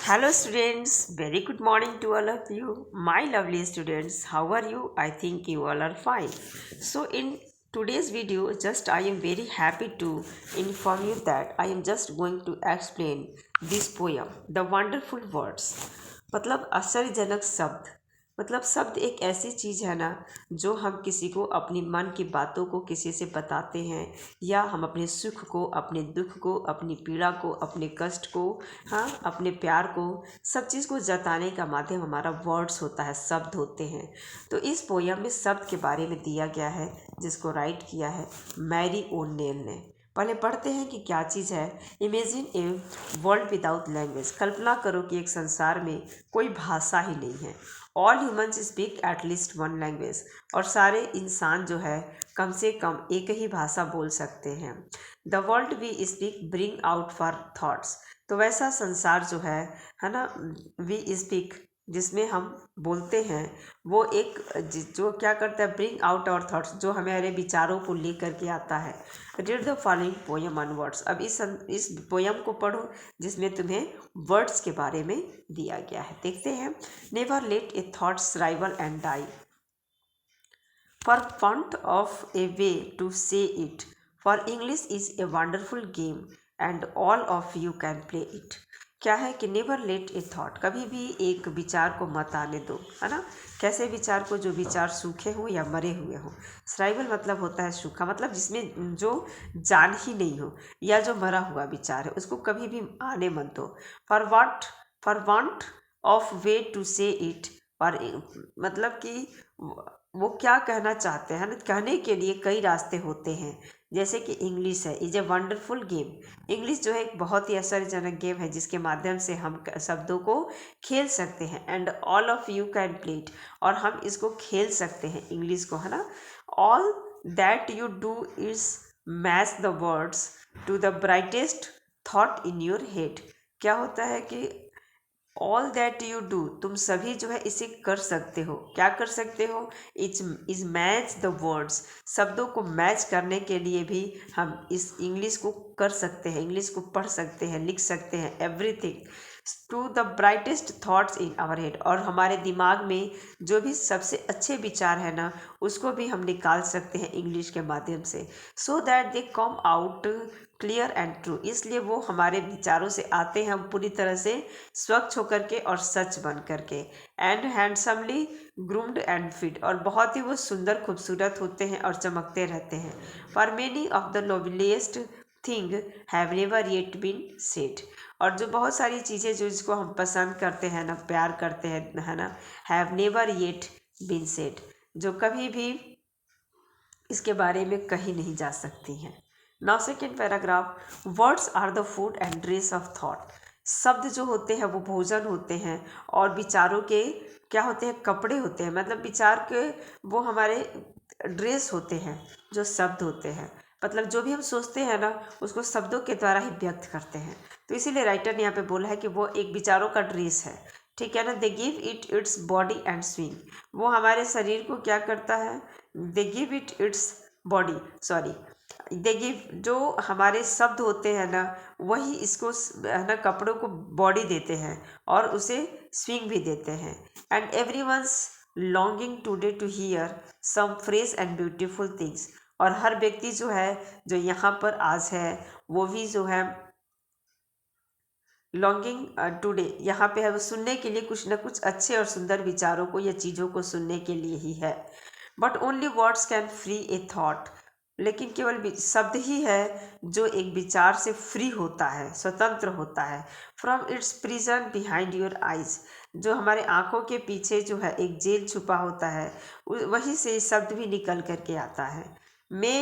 Hello students, very good morning to all of you. My lovely students, how are you? I think you all are fine. So in today's video, just I am very happy to inform you that I am just going to explain this poem, The Wonderful Words. मतलब आश्चर्यजनक शब्द। मतलब शब्द एक ऐसी चीज़ है ना जो हम किसी को अपनी मन की बातों को किसी से बताते हैं, या हम अपने सुख को, अपने दुख को, अपनी पीड़ा को, अपने कष्ट को, हाँ, अपने प्यार को, सब चीज़ को जताने का माध्यम हमारा वर्ड्स होता है, शब्द होते हैं। तो इस पोयम में शब्द के बारे में दिया गया है, जिसको राइट किया है मैरी ओनेल ने। पहले पढ़ते हैं कि क्या चीज़ है। Imagine a world without language. कल्पना करो कि एक संसार में कोई भाषा ही नहीं है। All humans speak at least one language. और सारे इंसान जो है कम से कम एक ही भाषा बोल सकते हैं। The world we speak bring out for thoughts. तो वैसा संसार जो है ना, वी स्पीक जिसमें हम बोलते हैं, वो एक जो क्या करता है, ब्रिंग आउट आवर थॉट्स, जो हमारे विचारों को लेकर के आता है। Read the following poem on words. अब इस पोयम को पढ़ो जिसमें तुम्हें वर्ड्स के बारे में दिया गया है। देखते हैं। Never let a thoughts rival and die for want of a way to say it, for English is a wonderful game and all of you can play it। क्या है कि नेवर लेट ए थॉट, कभी भी एक विचार को मत आने दो, है ना। कैसे विचार को? जो विचार सूखे हो या मरे हुए हो। सराइवल मतलब होता है सूखा, मतलब जिसमें जो जान ही नहीं हो, या जो मरा हुआ विचार है उसको कभी भी आने मत दो। For want of way to say it, और मतलब कि वो क्या कहना चाहते हैं ना, कहने के लिए कई रास्ते होते हैं। जैसे कि इंग्लिश है, is a wonderful game. English जो है एक बहुत ही आश्चर्यजनक गेम है जिसके माध्यम से हम शब्दों को खेल सकते हैं। And all of you can play it, और हम इसको खेल सकते हैं इंग्लिश को, है ना। All that you do is match the words to the brightest thought in your head. क्या होता है कि ऑल दैट यू डू, तुम सभी जो है इसे कर सकते हो। क्या कर सकते हो? इज मैच द वर्ड्स, शब्दों को मैच करने के लिए भी हम इस इंग्लिश को कर सकते हैं, इंग्लिश को पढ़ सकते हैं, लिख सकते हैं। Everything to the brightest thoughts in our head, और हमारे दिमाग में जो भी सबसे अच्छे विचार है ना, उसको भी हम निकाल सकते हैं इंग्लिश के माध्यम से। So that they come out clear and true, इसलिए वो हमारे विचारों से आते हैं पूरी तरह से स्वच्छ होकर के और सच बन करके। And handsomely groomed and fit, और बहुत ही वो सुंदर खूबसूरत होते हैं और चमकते रहते हैं। For many of the loveliest thing have never yet been said, और जो बहुत सारी चीज़ें जो जिसको हम पसंद करते हैं ना, प्यार करते हैं, है ना, have never yet been said, जो कभी भी इसके बारे में कही नहीं जा सकती हैं। Now second paragraph. Words are the food and dress of thought. शब्द जो होते हैं वो भोजन होते हैं, और विचारों के क्या होते हैं? कपड़े होते हैं। मतलब विचार के वो हमारे ड्रेस होते हैं, जो शब्द होते हैं। मतलब जो भी हम सोचते हैं ना, उसको शब्दों के द्वारा ही व्यक्त करते हैं। तो इसीलिए राइटर ने यहाँ पे बोला है कि वो एक विचारों का ड्रेस है, ठीक है ना। They give it its body and swing, वो हमारे शरीर को क्या करता है? They give it its body, sorry, they give, जो हमारे शब्द होते हैं ना, वही इसको है ना कपड़ों को बॉडी देते हैं और उसे स्विंग भी देते हैं। And every once longing today to hear some fresh and beautiful things, और हर व्यक्ति जो है, जो यहाँ पर आज है, वो भी जो है लॉन्गिंग टुडे, यहाँ पे है वो सुनने के लिए कुछ न कुछ अच्छे और सुंदर विचारों को या चीज़ों को सुनने के लिए ही है। But only words can free A thought, लेकिन केवल शब्द ही है जो एक विचार से फ्री होता है, स्वतंत्र होता है। From its prison behind your eyes, जो हमारे आंखों के पीछे जो है एक जेल छुपा होता है, वहीं से शब्द भी निकल करके आता है। May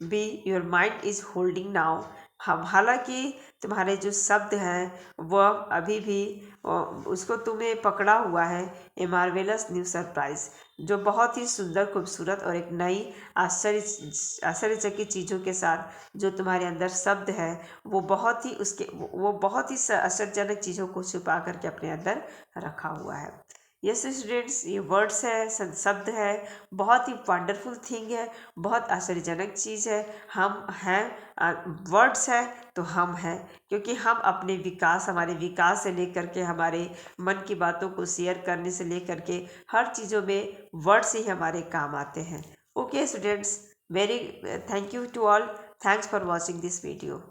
be your mind is holding now, हम हालांकि तुम्हारे जो शब्द हैं वह अभी भी उसको तुम्हें पकड़ा हुआ है। ए मार्वेलस न्यू सरप्राइज, जो बहुत ही सुंदर, खूबसूरत और एक नई आश्चर्यचकित चीज़ों के साथ जो तुम्हारे अंदर शब्द है, वो बहुत ही आश्चर्यजनक चीज़ों को छुपा करके अपने अंदर रखा हुआ है। यस स्टूडेंट्स, ये वर्ड्स है, शब्द है, बहुत ही वंडरफुल थिंग है, बहुत आश्चर्यजनक चीज़ है। हम हैं, वर्ड्स है तो हम हैं, क्योंकि हम अपने विकास, हमारे विकास से लेकर के हमारे मन की बातों को शेयर करने से लेकर के हर चीज़ों में वर्ड्स ही हमारे काम आते हैं। Okay students, very thank you to all, thanks for watching this video.